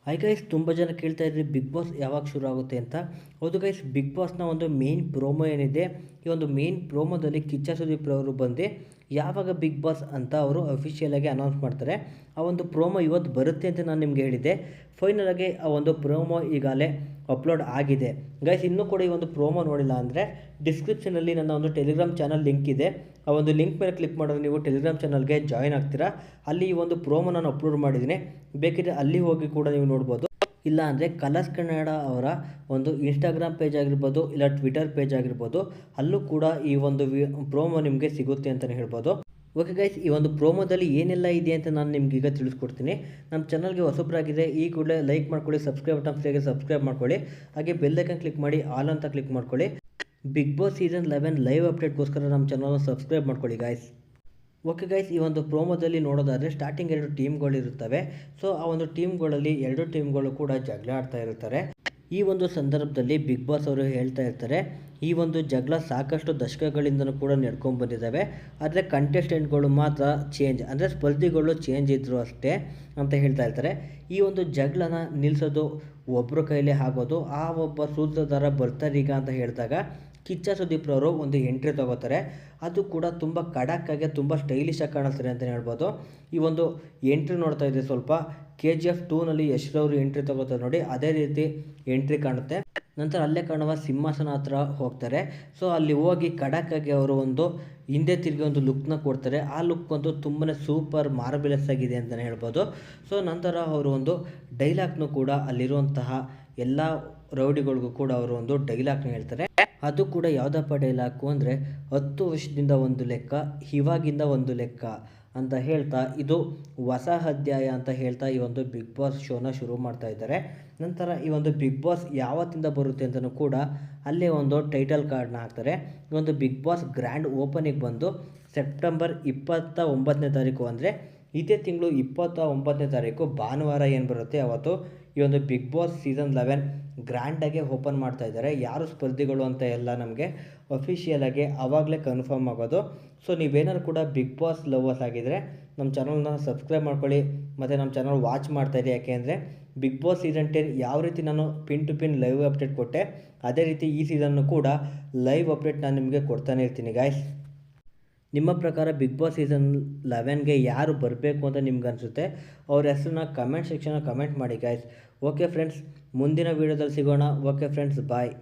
Hi guys, ತುಂಬ ಜನ ಕೇಳ್ತಾ ಇದ್ರಿ ಬಿಗ್ ಬಾಸ್ ಯಾವಾಗ ಶುರು ಆಗುತ್ತೆ ಅಂತ. ಹೌದು ಗೈಸ್, ಬಿಗ್ ಬಾಸ್ನ ಒಂದು ಮೇನ್ ಪ್ರೋಮೋ ಏನಿದೆ, ಈ ಒಂದು ಮೇನ್ ಪ್ರೋಮೋದಲ್ಲಿ ಕಿಚ್ಚ ಸುದೀಪ್ ಅವರು ಬಂದು ಯಾವಾಗ ಬಿಗ್ ಬಾಸ್ ಅಂತ ಅವರು ಅಫಿಷಿಯಲಾಗಿ ಅನೌನ್ಸ್ ಮಾಡ್ತಾರೆ. ಆ ಒಂದು ಪ್ರೋಮೋ ಇವತ್ತು ಬರುತ್ತೆ ಅಂತ ನಾನು ನಿಮ್ಗೆ ಹೇಳಿದ್ದೆ. ಫೈನಲ್ ಆಗಿ ಆ ಒಂದು ಪ್ರೋಮೋ ಈಗಾಗಲೇ ಅಪ್ಲೋಡ್ ಆಗಿದೆ. ಗೈಸ್, ಇನ್ನೂ ಕೂಡ ಈ ಒಂದು ಪ್ರೋಮೋ ನೋಡಿಲ್ಲ ಅಂದರೆ ಡಿಸ್ಕ್ರಿಪ್ಷನಲ್ಲಿ ನನ್ನ ಒಂದು ಟೆಲಿಗ್ರಾಮ್ ಚಾನಲ್ ಲಿಂಕ್ ಇದೆ. ಆ ಒಂದು ಲಿಂಕ್ ಮೇಲೆ ಕ್ಲಿಕ್ ಮಾಡಿದ್ರೆ ನೀವು ಟೆಲಿಗ್ರಾಮ್ ಚಾನಲ್ಗೆ ಜಾಯ್ನ್ ಆಗ್ತೀರಾ. ಅಲ್ಲಿ ಈ ಒಂದು ಪ್ರೋಮೋ ನಾನು ಅಪ್ಲೋಡ್ ಮಾಡಿದ್ದೀನಿ. ಬೇಕಿದ್ರೆ ಅಲ್ಲಿ ಹೋಗಿ ಕೂಡ ನೀವು ನೋಡ್ಬೋದು. ಇಲ್ಲ ಅಂದರೆ ಕಲರ್ಸ್ ಕನ್ನಡ ಅವರ ಒಂದು ಇನ್ಸ್ಟಾಗ್ರಾಮ್ ಪೇಜ್ ಆಗಿರ್ಬೋದು, ಇಲ್ಲ ಟ್ವಿಟರ್ ಪೇಜ್ ಆಗಿರ್ಬೋದು, ಅಲ್ಲೂ ಕೂಡ ಈ ಒಂದು ಪ್ರೋಮೋ ನಿಮಗೆ ಸಿಗುತ್ತೆ ಅಂತಲೇ ಹೇಳ್ಬೋದು. ಓಕೆ ಗೈಸ್, ಈ ಒಂದು ಪ್ರೋಮೋದಲ್ಲಿ ಏನೆಲ್ಲ ಇದೆ ಅಂತ ನಾನು ನಿಮ್ಗೆ ಈಗ ತಿಳಿಸ್ಕೊಡ್ತೀನಿ. ನಮ್ಮ ಚಾನಲ್ಗೆ ಹೊಸಬ್ರಾಗಿದೆ, ಈ ಕೂಡಲೇ ಲೈಕ್ ಮಾಡ್ಕೊಳ್ಳಿ, ಸಬ್ಸ್ಕ್ರೈಬ್ ಬಟನ್ ಫ್ರೀಯಾಗಿ ಸಬ್ಸ್ಕ್ರೈಬ್ ಮಾಡ್ಕೊಳ್ಳಿ. ಹಾಗೆ ಬೆಲ್ ಐಕನ್ ಕ್ಲಿಕ್ ಮಾಡಿ ಆಲ್ ಅಂತ ಕ್ಲಿಕ್ ಮಾಡ್ಕೊಳ್ಳಿ. ಬಿಗ್ ಬಾಸ್ ಸೀಸನ್ 11 ಲೈವ್ ಅಪ್ಡೇಟ್ಗೋಸ್ಕರ ನಮ್ಮ ಚಾನಲ್ನ ಸಬ್ಸ್ಕ್ರೈಬ್ ಮಾಡ್ಕೊಳ್ಳಿ ಗೈಸ್. ಓಕೆ ಗೈಸ್, ಈ ಒಂದು ಪ್ರೋಮೋದಲ್ಲಿ ನೋಡೋದಾದರೆ ಸ್ಟಾರ್ಟಿಂಗ್ 2 ಟೀಮ್ಗಳಿರುತ್ತವೆ. ಸೊ ಆ ಒಂದು ಟೀಮ್ಗಳಲ್ಲಿ 2 ಟೀಮ್ಗಳು ಕೂಡ ಜಗಳ ಆಡ್ತಾ ಇರ್ತಾರೆ. ಈ ಒಂದು ಸಂದರ್ಭದಲ್ಲಿ ಬಿಗ್ ಬಾಸ್ ಅವರು ಹೇಳ್ತಾ ಇರ್ತಾರೆ, ಈ ಒಂದು ಜಗಳ ಸಾಕಷ್ಟು ದಶಕಗಳಿಂದನೂ ಕೂಡ ನಡ್ಕೊಂಡು ಬಂದಿದ್ದಾವೆ, ಆದರೆ ಕಂಟೆಸ್ಟೆಂಟ್ಗಳು ಮಾತ್ರ ಚೇಂಜ್, ಅಂದರೆ ಸ್ಪರ್ಧಿಗಳು ಚೇಂಜ್ ಇದ್ದರು ಅಷ್ಟೇ ಅಂತ ಹೇಳ್ತಾ ಇರ್ತಾರೆ. ಈ ಒಂದು ಜಗಳನ ನಿಲ್ಲಿಸೋದು ಒಬ್ಬರ ಕೈಲೇ ಆಗೋದು. ಆ ಒಬ್ಬ ಸೂತ್ರಧಾರ ಬರ್ತಾರೀಗ ಅಂತ ಹೇಳಿದಾಗ ಕಿಚ್ಚ ಸುದೀಪ್ ಅವರು ಒಂದು ಎಂಟ್ರಿ ತಗೋತಾರೆ. ಅದು ಕೂಡ ತುಂಬ ಖಡಕ್ಕಾಗಿ ತುಂಬ ಸ್ಟೈಲಿಶಾಗಿ ಕಾಣಿಸ್ತಾರೆ ಅಂತಲೇ ಹೇಳ್ಬೋದು. ಈ ಒಂದು ಎಂಟ್ರಿ ನೋಡ್ತಾ ಇದ್ದರೆ ಸ್ವಲ್ಪ KGF 2ನಲ್ಲಿ ಯಶ್ರವರು ಎಂಟ್ರಿ ತಗೋತಾರೆ ನೋಡಿ, ಅದೇ ರೀತಿ ಎಂಟ್ರಿ ಕಾಣುತ್ತೆ. ನಂತರ ಅಲ್ಲೇ ಕಾಣುವ ಸಿಂಹಾಸನ ಹತ್ರ ಹೋಗ್ತಾರೆ. ಸೊ ಅಲ್ಲಿ ಹೋಗಿ ಖಡಕ್ಕಾಗಿ ಅವರು ಒಂದು ಹಿಂದೆ ತಿರುಗಿ ಒಂದು ಲುಕ್ನ ಕೊಡ್ತಾರೆ. ಆ ಲುಕ್ ಅಂತೂ ತುಂಬಾ ಸೂಪರ್ ಮಾರ್ಬೆಲಸ್ ಆಗಿದೆ ಅಂತಲೇ ಹೇಳ್ಬೋದು. ಸೊ ನಂತರ ಅವರು ಒಂದು ಡೈಲಾಗ್ನು ಕೂಡ ಅಲ್ಲಿರುವಂತಹ ಎಲ್ಲ ರೌಡಿಗಳಿಗೂ ಕೂಡ ಅವರು ಒಂದು ಡೈಲಾಗ್ನ ಹೇಳ್ತಾರೆ. ಅದು ಕೂಡ ಯಾವುದಪ್ಪ ಡೈಲಾಗು ಅಂದರೆ 10 ವರ್ಷದಿಂದ ಒಂದು ಲೆಕ್ಕ, ಇವಾಗಿಂದ ಒಂದು ಲೆಕ್ಕ ಅಂತ ಹೇಳ್ತಾ ಇದು ಹೊಸ ಅಧ್ಯಾಯ ಅಂತ ಹೇಳ್ತಾ ಈ ಒಂದು ಬಿಗ್ ಬಾಸ್ ಶೋನ ಶುರು ಮಾಡ್ತಾ ಇದ್ದಾರೆ. ನಂತರ ಈ ಒಂದು ಬಿಗ್ ಬಾಸ್ ಯಾವತ್ತಿಂದ ಬರುತ್ತೆ ಅಂತಲೂ ಕೂಡ ಅಲ್ಲೇ ಒಂದು ಟೈಟಲ್ ಕಾರ್ಡ್ನ ಹಾಕ್ತಾರೆ. ಈ ಒಂದು ಬಿಗ್ ಬಾಸ್ ಗ್ರ್ಯಾಂಡ್ ಓಪನಿಂಗ್ ಬಂದು ಸೆಪ್ಟೆಂಬರ್ 29ನೇ ತಾರೀಕು, ಅಂದರೆ ಇದೇ ತಿಂಗಳು 29ನೇ ತಾರೀಕು ಭಾನುವಾರ ಏನು ಬರುತ್ತೆ ಅವತ್ತು ಈ ಒಂದು ಬಿಗ್ ಬಾಸ್ ಸೀಸನ್ 11 ಗ್ರ್ಯಾಂಡಾಗೆ ಓಪನ್ ಮಾಡ್ತಾ ಇದ್ದಾರೆ. ಯಾರು ಸ್ಪರ್ಧಿಗಳು ಅಂತ ಎಲ್ಲ ನಮಗೆ ಅಫಿಷಿಯಲಾಗಿ ಆವಾಗಲೇ ಕನ್ಫರ್ಮ್ ಆಗೋದು. ಸೊ ನೀವೇನಾದ್ರು ಕೂಡ ಬಿಗ್ ಬಾಸ್ ಲವರ್ಸ್ ಆಗಿದ್ದರೆ ನಮ್ಮ ಚಾನಲ್ನ ಸಬ್ಸ್ಕ್ರೈಬ್ ಮಾಡ್ಕೊಳ್ಳಿ ಮತ್ತು ನಮ್ಮ ಚಾನಲ್ ವಾಚ್ ಮಾಡ್ತಾಯಿರಿ. ಯಾಕೆಂದರೆ ಬಿಗ್ ಬಾಸ್ ಸೀಸನ್ 10 ಯಾವ ರೀತಿ ನಾನು pin to pin live update ಕೊಟ್ಟೆ, ಅದೇ ರೀತಿ ಈ ಸೀಸನ್ನು ಕೂಡ ಲೈವ್ ಅಪ್ಡೇಟ್ ನಾನು ನಿಮಗೆ ಕೊಡ್ತಾನೆ ಇರ್ತೀನಿ ಗಾಯ್ಸ್. ನಿಮ್ಮ ಪ್ರಕಾರ ಬಿಗ್ ಬಾಸ್ ಸೀಸನ್ 11ಗೆ ಯಾರು ಬರಬೇಕು ಅಂತ ನಿಮ್ಗೆ ಅನಿಸುತ್ತೆ, ಅವ್ರ ಹೆಸರನ್ನ ಕಮೆಂಟ್ ಸೆಕ್ಷನಲ್ಲಿ ಕಮೆಂಟ್ ಮಾಡಿ ಗಾಯ್ಸ್. ಓಕೆ ಫ್ರೆಂಡ್ಸ್, ಮುಂದಿನ ವೀಡಿಯೋದಲ್ಲಿ ಸಿಗೋಣ. ಓಕೆ ಫ್ರೆಂಡ್ಸ್, ಬಾಯ್.